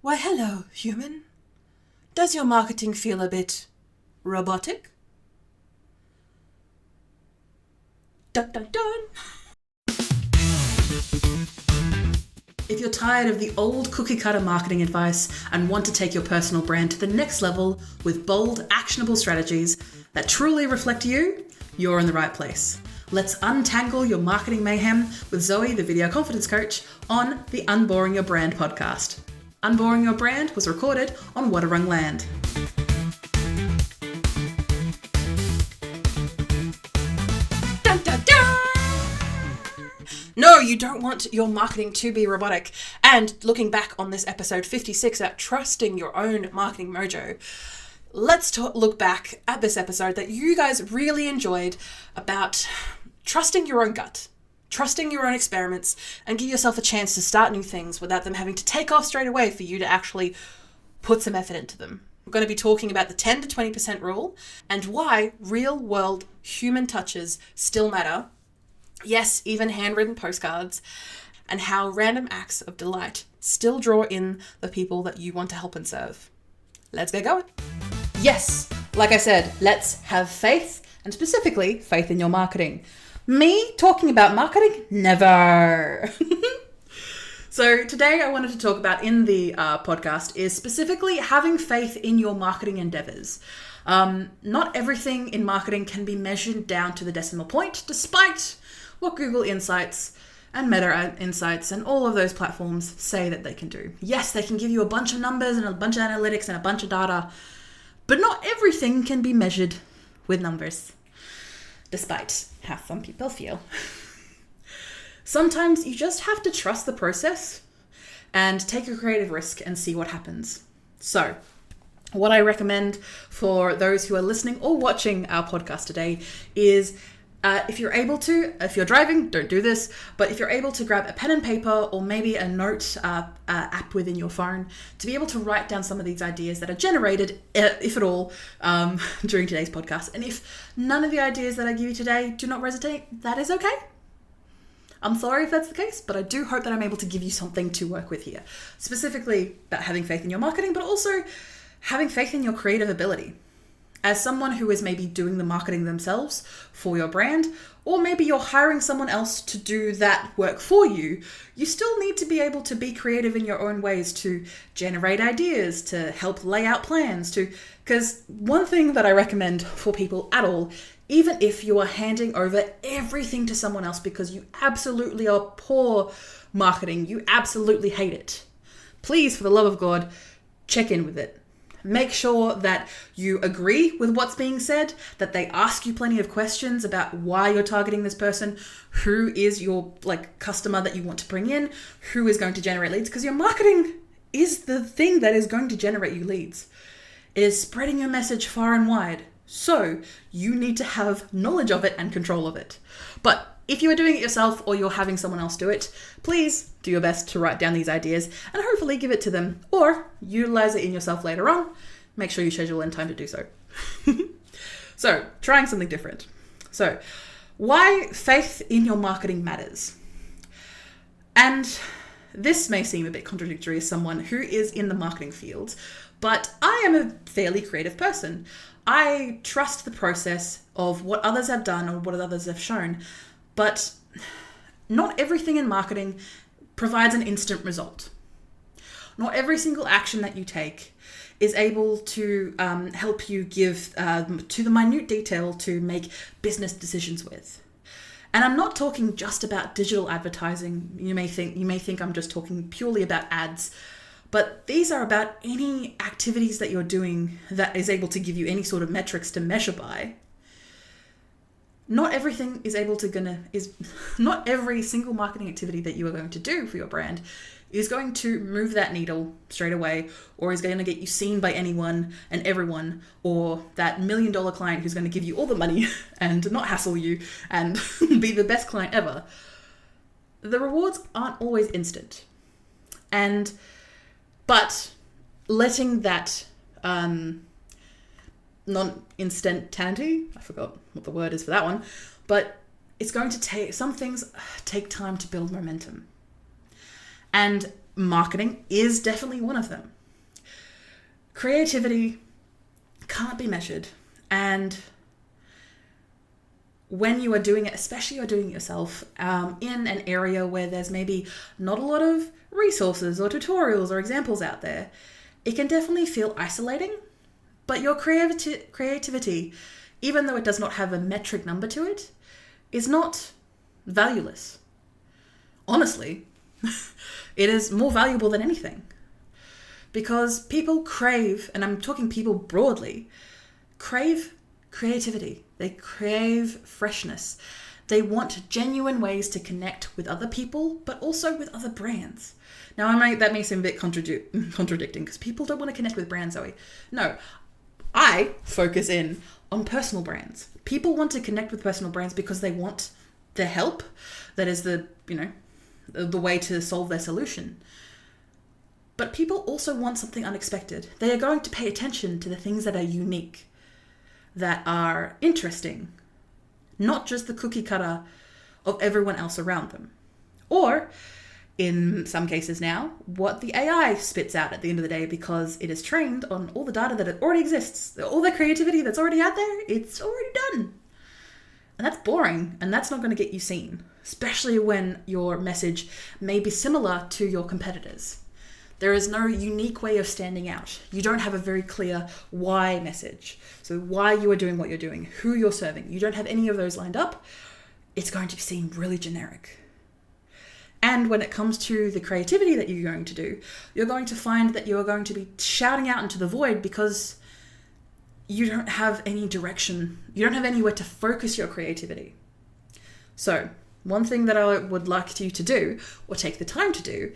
Why, hello, human. Does your marketing feel a bit robotic? Dun dun dun! If you're tired of the old cookie-cutter marketing advice and want to take your personal brand to the next level with bold, actionable strategies that truly reflect you, you're in the right place. Let's untangle your marketing mayhem with Zoe, the video confidence coach, on the Unboring Your Brand podcast. Unboring Your Brand was recorded on Wadawurrung land. Dun, dun, dun! No, you don't want your marketing to be robotic. And looking back on this episode 56 at trusting your own marketing mojo, let's look back at this episode that you guys really enjoyed about trusting your own gut, trusting your own experiments, and give yourself a chance to start new things without them having to take off straight away for you to actually put some effort into them. We're going to be talking about the 10 to 20% rule and why real-world human touches still matter. Yes, even handwritten postcards, and how random acts of delight still draw in the people that you want to help and serve. Let's get going. Yes, like I said, let's have faith, and specifically faith in your marketing. Me talking about marketing? Never. So today I wanted to talk about in the podcast is specifically having faith in your marketing endeavors. Not everything in marketing can be measured down to the decimal point, despite what Google Insights and Meta Insights and all of those platforms say that they can do. Yes, they can give you a bunch of numbers and a bunch of analytics and a bunch of data, but not everything can be measured with numbers, despite how some people feel. Sometimes you just have to trust the process and take a creative risk and see what happens. So, what I recommend for those who are listening or watching our podcast today is if you're able to, if you're driving, don't do this, but if you're able to grab a pen and paper or maybe a note app within your phone to be able to write down some of these ideas that are generated, if at all, during today's podcast. And if none of the ideas that I give you today do not resonate, that is okay. I'm sorry if that's the case, but I do hope that I'm able to give you something to work with here. Specifically about having faith in your marketing, but also having faith in your creative ability. As someone who is maybe doing the marketing themselves for your brand, or maybe you're hiring someone else to do that work for you, you still need to be able to be creative in your own ways to generate ideas, to help lay out plans, because one thing that I recommend for people at all, even if you are handing over everything to someone else because you absolutely are poor marketing, you absolutely hate it, please, for the love of God, check in with it. Make sure that you agree with what's being said, that they ask you plenty of questions about why you're targeting this person, who is your customer that you want to bring in, who is going to generate leads, because your marketing is the thing that is going to generate you leads. It is spreading your message far and wide. So you need to have knowledge of it and control of it. But if you are doing it yourself or you're having someone else do it, please do your best to write down these ideas and hopefully give it to them or utilize it in yourself later on. Make sure you schedule in time to do so. So, trying something different. So, why faith in your marketing matters. And this may seem a bit contradictory as someone who is in the marketing field, but I am a fairly creative person. I trust the process of what others have done or what others have shown. But not everything in marketing provides an instant result. Not every single action that you take is able to help you give to the minute detail to make business decisions with. And I'm not talking just about digital advertising. You may think I'm just talking purely about ads, but these are about any activities that you're doing that is able to give you any sort of metrics to measure by. Not everything not every single marketing activity that you are going to do for your brand is going to move that needle straight away or is going to get you seen by anyone and everyone, or that $1 million client who's going to give you all the money and not hassle you and be the best client ever. The rewards aren't always instant. But letting that non-instantaneity, I forgot what the word is for that one, but it's going to some things take time to build momentum. And marketing is definitely one of them. Creativity can't be measured, and when you are doing it, especially you're doing it yourself, in an area where there's maybe not a lot of resources or tutorials or examples out there, it can definitely feel isolating. But your creativity, even though it does not have a metric number to it, is not valueless. Honestly, it is more valuable than anything. Because people crave, and I'm talking people broadly, crave creativity. They crave freshness. They want genuine ways to connect with other people, but also with other brands. Now, that may seem a bit contradicting because people don't want to connect with brands, Zoe. No, I focus in on personal brands. People want to connect with personal brands because they want their help. That is the way to solve their solution. But people also want something unexpected. They are going to pay attention to the things that are unique, that are interesting, not just the cookie cutter of everyone else around them. Or, in some cases now, what the AI spits out at the end of the day, because it is trained on all the data that already exists. All the creativity that's already out there, it's already done. And that's boring, and that's not going to get you seen, especially when your message may be similar to your competitors. There is no unique way of standing out. You don't have a very clear why message. So why you are doing what you're doing, who you're serving. You don't have any of those lined up. It's going to seem really generic. And when it comes to the creativity that you're going to do, you're going to find that you're going to be shouting out into the void because you don't have any direction. You don't have anywhere to focus your creativity. So one thing that I would like you to do, or take the time to do,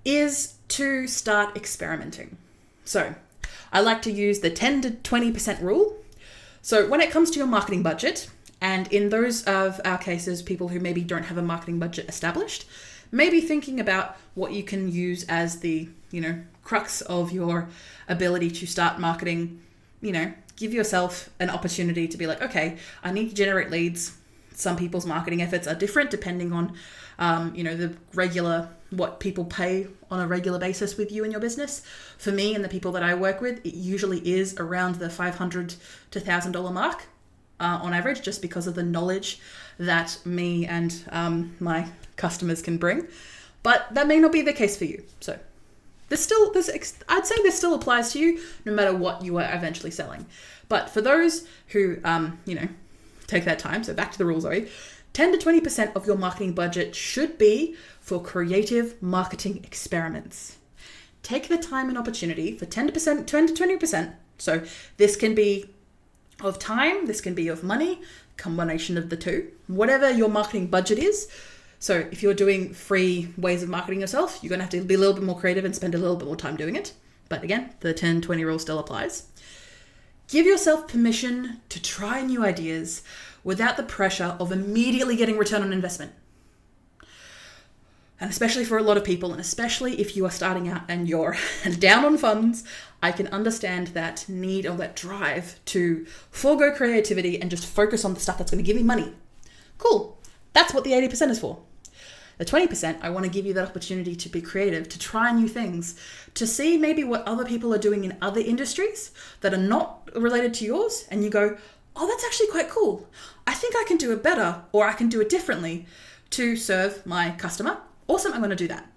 is to start experimenting. So I like to use the 10 to 20% rule. So when it comes to your marketing budget, and in those of our cases, people who maybe don't have a marketing budget established, maybe thinking about what you can use as the, crux of your ability to start marketing, give yourself an opportunity to be like, okay, I need to generate leads. Some people's marketing efforts are different depending on, the regular, what people pay on a regular basis with you in your business. For me and the people that I work with, it usually is around the $500 to $1,000 mark on average, just because of the knowledge that me and my customers can bring. But that may not be the case for you. So I'd say this still applies to you no matter what you are eventually selling. But for those who, take that time, so back to the rules, 10 to 20% of your marketing budget should be for creative marketing experiments. Take the time and opportunity for 10 to 20%. So this can be of time, this can be of money, combination of the two, whatever your marketing budget is. So if you're doing free ways of marketing yourself, you're going to have to be a little bit more creative and spend a little bit more time doing it. But again, the 10-20 rule still applies. Give yourself permission to try new ideas without the pressure of immediately getting return on investment. And especially for a lot of people, and especially if you are starting out and you're down on funds, I can understand that need or that drive to forego creativity and just focus on the stuff that's going to give me money. Cool. That's what the 80% is for. The 20%, I want to give you that opportunity to be creative, to try new things, to see maybe what other people are doing in other industries that are not related to yours, and you go, oh, that's actually quite cool. I think I can do it better, or I can do it differently to serve my customer. Awesome, I'm going to do that.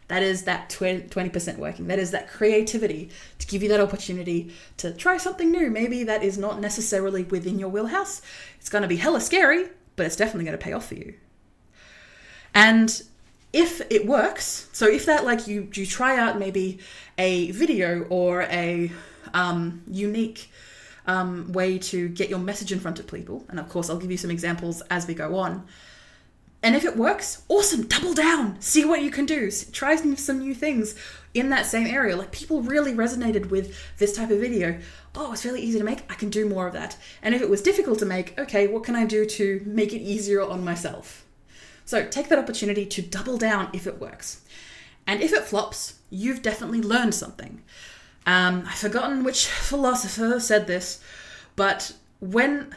That is that 20% working. That is that creativity to give you that opportunity to try something new. Maybe that is not necessarily within your wheelhouse. It's going to be hella scary, but it's definitely going to pay off for you. And if it works, so if that you try out maybe a video or a unique way to get your message in front of people, and of course I'll give you some examples as we go on, and if it works, awesome, double down, see what you can do, try some new things in that same area. People really resonated with this type of video. Oh, it's really easy to make, I can do more of that. And if it was difficult to make, okay, what can I do to make it easier on myself? So take that opportunity to double down if it works. And if it flops, you've definitely learned something. I've forgotten which philosopher said this, but when...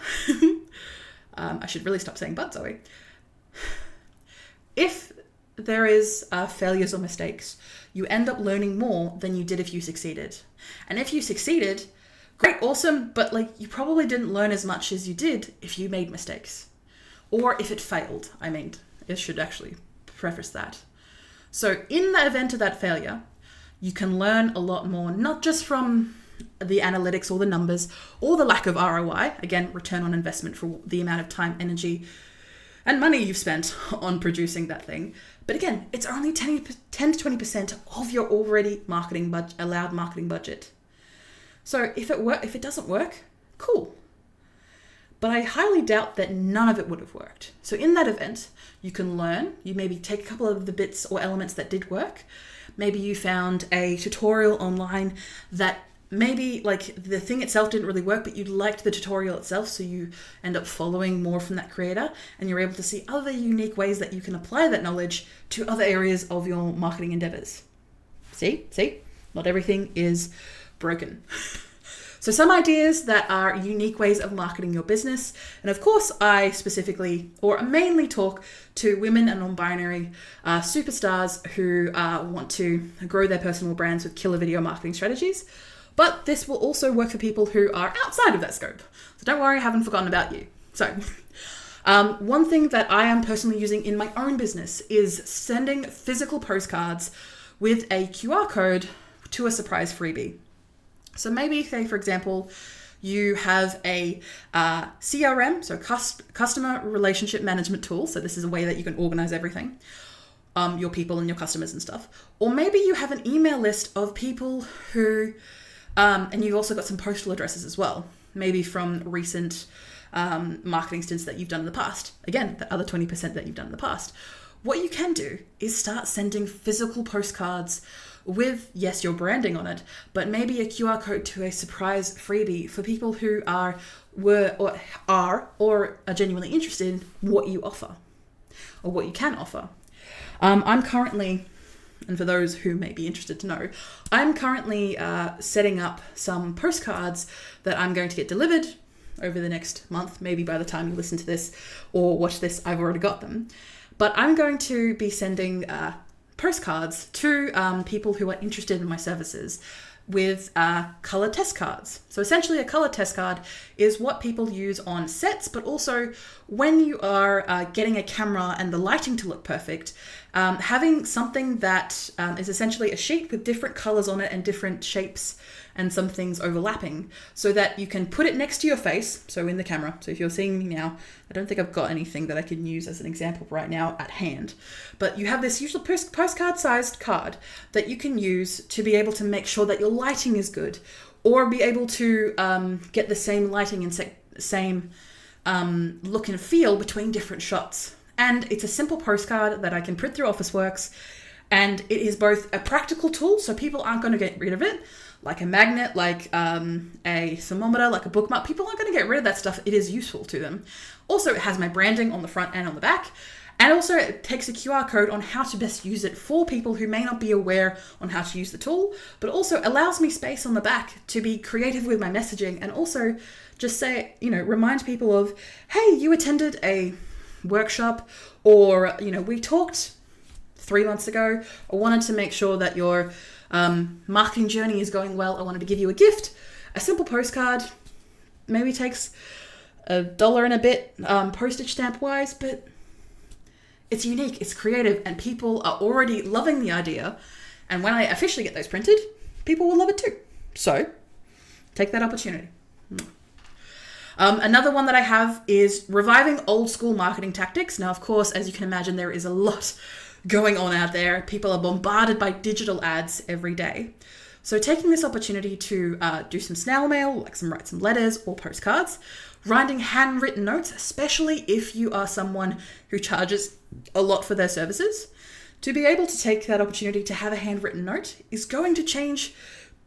I should really stop saying but, Zoe. If there is failures or mistakes, you end up learning more than you did if you succeeded. And if you succeeded, great, awesome, but like you probably didn't learn as much as you did if you made mistakes. Or if it failed, it should actually preface that. So in the event of that failure, you can learn a lot more, not just from the analytics or the numbers or the lack of ROI, again, return on investment for the amount of time, energy, and money you've spent on producing that thing. But again, it's only 10 to 20% of your already allowed marketing budget. So if it doesn't work, cool. But I highly doubt that none of it would have worked. So in that event, you can learn, you maybe take a couple of the bits or elements that did work. Maybe you found a tutorial online that maybe like the thing itself didn't really work, but you liked the tutorial itself. So you end up following more from that creator and you're able to see other unique ways that you can apply that knowledge to other areas of your marketing endeavors. See, not everything is broken. So some ideas that are unique ways of marketing your business. And of course, I specifically or mainly talk to women and non-binary superstars who want to grow their personal brands with killer video marketing strategies. But this will also work for people who are outside of that scope. So don't worry, I haven't forgotten about you. So one thing that I am personally using in my own business is sending physical postcards with a QR code to a surprise freebie. So maybe, say, for example, you have a CRM, so customer relationship management tool. So this is a way that you can organize everything, your people and your customers and stuff. Or maybe you have an email list of people who, and you've also got some postal addresses as well, maybe from recent marketing stints that you've done in the past. Again, the other 20% that you've done in the past. What you can do is start sending physical postcards with, yes, your branding on it, but maybe a QR code to a surprise freebie for people who are genuinely interested in what you offer or what you can offer. I'm currently, and for those who may be interested to know, I'm currently setting up some postcards that I'm going to get delivered over the next month. Maybe by the time you listen to this or watch this, I've already got them. But I'm going to be sending postcards to people who are interested in my services with color test cards. So essentially a color test card is what people use on sets, but also when you are getting a camera and the lighting to look perfect, having something that is essentially a sheet with different colors on it and different shapes and some things overlapping so that you can put it next to your face. So in the camera. So if you're seeing me now, I don't think I've got anything that I can use as an example right now at hand, but you have this usual postcard sized card that you can use to be able to make sure that your lighting is good or be able to get the same lighting and same look and feel between different shots. And it's a simple postcard that I can print through Officeworks, and it is both a practical tool, so people aren't going to get rid of it, like a magnet, like a thermometer, like a bookmark. People aren't going to get rid of that stuff. It is useful to them. Also, it has my branding on the front and on the back. And also it takes a QR code on how to best use it for people who may not be aware on how to use the tool, but also allows me space on the back to be creative with my messaging and also just say, remind people of, hey, you attended a workshop or, we talked 3 months ago. I wanted to make sure that your marketing journey is going well. I wanted to give you a gift. A simple postcard maybe takes $1 and a bit postage stamp wise, but it's unique, it's creative, and people are already loving the idea. And when I officially get those printed, people will love it too. So take that opportunity. Another one that I have is reviving old school marketing tactics. Now, of course, as you can imagine, there is a lot going on out there. People are bombarded by digital ads every day. So taking this opportunity to do some snail mail, like write some letters or postcards, writing handwritten notes, especially if you are someone who charges a lot for their services, to be able to take that opportunity to have a handwritten note is going to change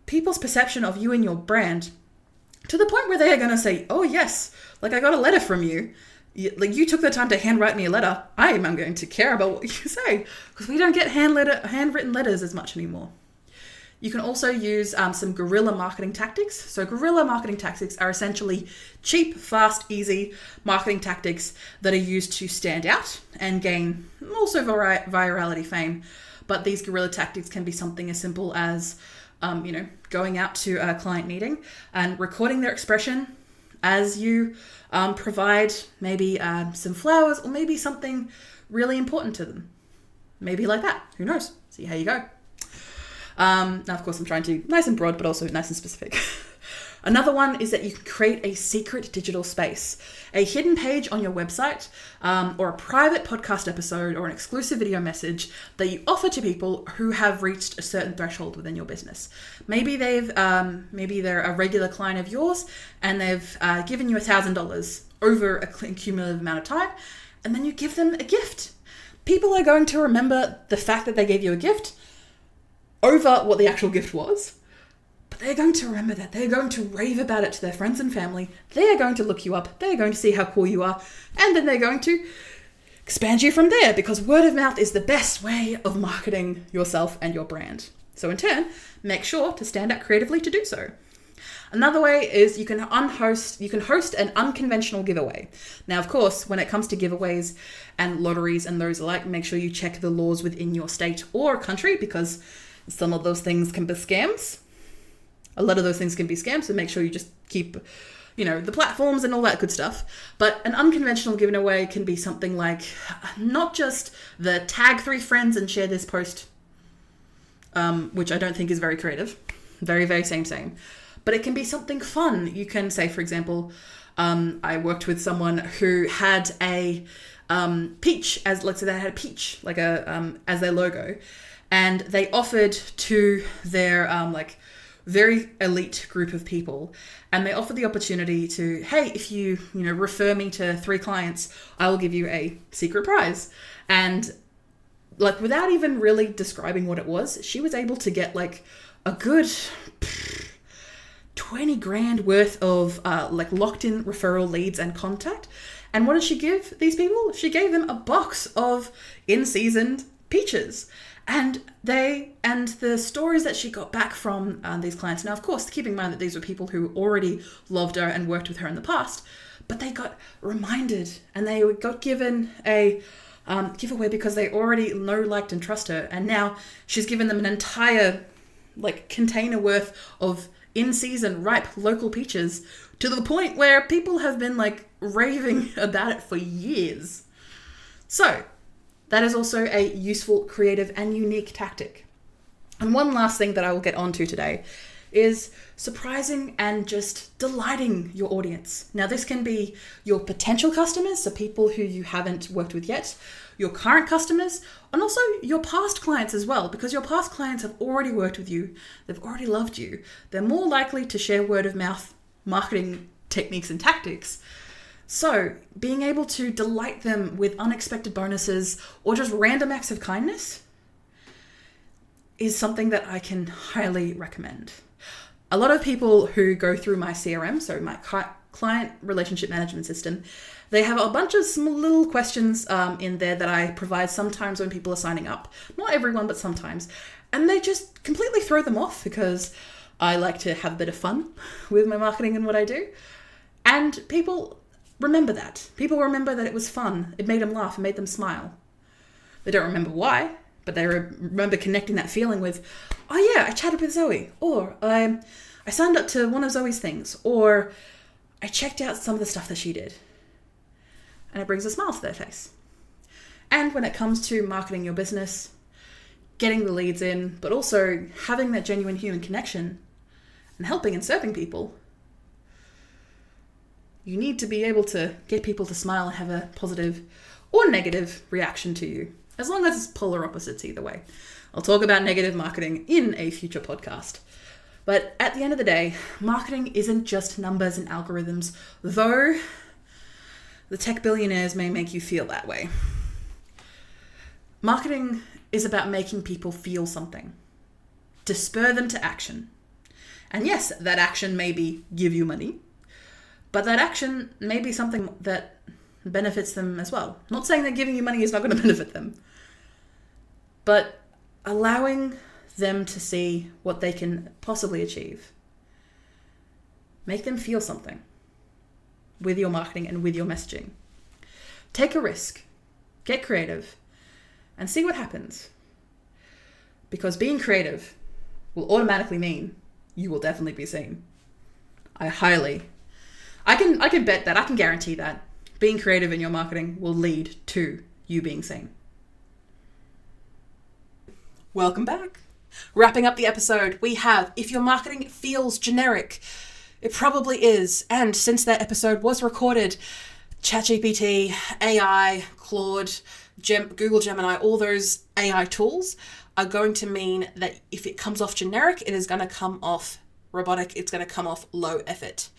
people's perception of you and your brand to the point where they are going to say, oh yes, like I got a letter from you. Like you took the time to handwrite me a letter. I am going to care about what you say, because we don't get handwritten letters as much anymore. You can also use some guerrilla marketing tactics. So guerrilla marketing tactics are essentially cheap, fast, easy marketing tactics that are used to stand out and gain also virality fame. But these guerrilla tactics can be something as simple as, going out to a client meeting and recording their expression as you provide maybe some flowers or maybe something really important to them. Maybe like that. Who knows? See how you go. Now, of course, I'm trying to nice and broad, but also nice and specific. Another one is that you can create a secret digital space, a hidden page on your website, or a private podcast episode or an exclusive video message that you offer to people who have reached a certain threshold within your business. Maybe maybe they're a regular client of yours and they've given you $1,000 over a cumulative amount of time, and then you give them a gift. People are going to remember the fact that they gave you a gift over what the actual gift was. But they're going to remember that. They're going to rave about it to their friends and family. They're going to look you up. They're going to see how cool you are. And then they're going to expand you from there, because word of mouth is the best way of marketing yourself and your brand. So in turn, make sure to stand out creatively to do so. Another way is you can host an unconventional giveaway. Now, of course, when it comes to giveaways and lotteries and those alike, make sure you check the laws within your state or country, because some of those things can be scams. A lot of those things can be scams, so make sure you just keep, the platforms and all that good stuff. But an unconventional giveaway can be something like not just the tag 3 friends and share this post, which I don't think is very creative. Very, very same. But it can be something fun. You can say, for example, I worked with someone who had a peach, let's say they had a peach like as their logo, and they offered to their very elite group of people, and they offered the opportunity to, hey, if you refer me to 3 clients, I will give you a secret prize. And without even really describing what it was, she was able to get a good 20 grand worth of locked in referral leads and contact. And what did she give these people? She gave them a box of in-season peaches. And the stories that she got back from these clients. Now, of course, keeping in mind that these were people who already loved her and worked with her in the past, but they got reminded and they got given a giveaway because they already know, liked, and trust her. And now she's given them an entire container worth of in-season ripe local peaches, to the point where people have been raving about it for years. So that is also a useful, creative, and unique tactic. And one last thing that I will get onto today is surprising and just delighting your audience. Now, this can be your potential customers, so people who you haven't worked with yet, your current customers, and also your past clients as well, because your past clients have already worked with you. They've already loved you. They're more likely to share word of mouth marketing techniques and tactics. So being able to delight them with unexpected bonuses or just random acts of kindness is something that I can highly recommend. A lot of people who go through my CRM, so my client relationship management system, they have a bunch of small little questions in there that I provide sometimes when people are signing up. Not everyone, but sometimes. And they just completely throw them off because I like to have a bit of fun with my marketing and what I do. And people remember that. People remember that it was fun. It made them laugh. It made them smile. They don't remember why, but they remember connecting that feeling with, oh yeah, I chatted with Zoe, or I signed up to one of Zoe's things, or I checked out some of the stuff that she did. And it brings a smile to their face. And when it comes to marketing your business, getting the leads in, but also having that genuine human connection and helping and serving people, you need to be able to get people to smile and have a positive or negative reaction to you, as long as it's polar opposites either way. I'll talk about negative marketing in a future podcast. But at the end of the day, marketing isn't just numbers and algorithms, though the tech billionaires may make you feel that way. Marketing is about making people feel something, to spur them to action. And yes, that action maybe give you money, but that action may be something that benefits them as well. Not saying that giving you money is not going to benefit them, but allowing them to see what they can possibly achieve. Make them feel something with your marketing and with your messaging. Take a risk, get creative, and see what happens. Because being creative will automatically mean you will definitely be seen. I can bet that, I can guarantee that being creative in your marketing will lead to you being seen. Welcome back. Wrapping up the episode, we have, if your marketing feels generic, it probably is. And since that episode was recorded, ChatGPT, AI, Claude, Google Gemini, all those AI tools are going to mean that if it comes off generic, it is going to come off robotic. It's going to come off low effort.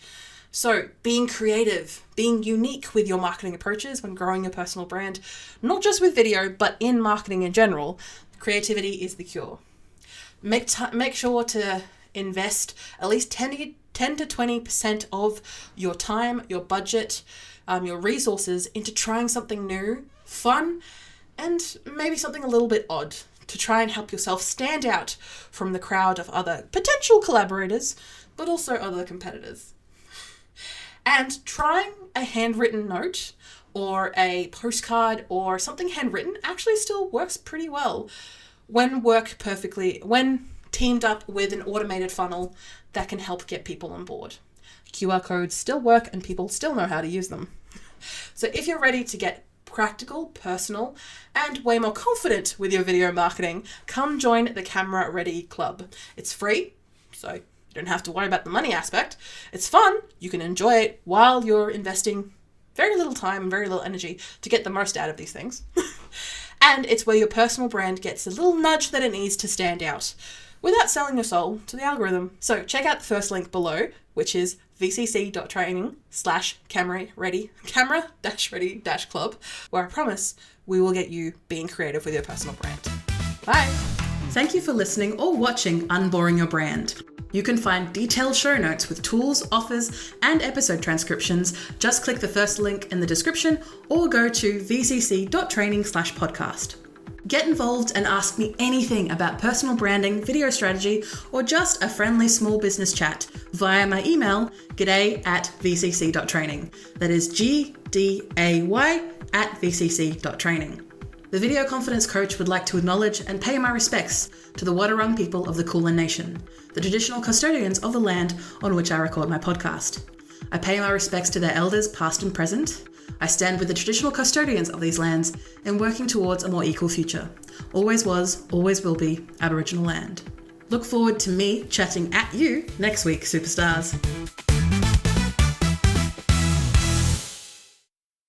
So being creative, being unique with your marketing approaches when growing your personal brand, not just with video, but in marketing in general, creativity is the cure. Make sure to invest at least 10 to 20% of your time, your budget, your resources into trying something new, fun, and maybe something a little bit odd to try and help yourself stand out from the crowd of other potential collaborators, but also other competitors. And trying a handwritten note or a postcard or something handwritten actually still works pretty well when teamed up with an automated funnel that can help get people on board. QR codes still work and people still know how to use them. So if you're ready to get practical, personal, and way more confident with your video marketing, come join the Camera Ready Club. It's free, so you don't have to worry about the money aspect. It's fun. You can enjoy it while you're investing very little time, very little energy to get the most out of these things. And it's where your personal brand gets a little nudge that it needs to stand out without selling your soul to the algorithm. So check out the first link below, which is vcc.training/camera-ready-club, where I promise we will get you being creative with your personal brand. Bye. Thank you for listening or watching Unboring Your Brand. You can find detailed show notes with tools, offers, and episode transcriptions. Just click the first link in the description or go to vcc.training/podcast. Get involved and ask me anything about personal branding, video strategy, or just a friendly small business chat via my email, g'day@vcc.training. That is gday@vcc.training. The Video Confidence Coach would like to acknowledge and pay my respects to the Wadawurrung people of the Kulin Nation, the traditional custodians of the land on which I record my podcast. I pay my respects to their elders past and present. I stand with the traditional custodians of these lands in working towards a more equal future. Always was, always will be Aboriginal land. Look forward to me chatting at you next week, superstars.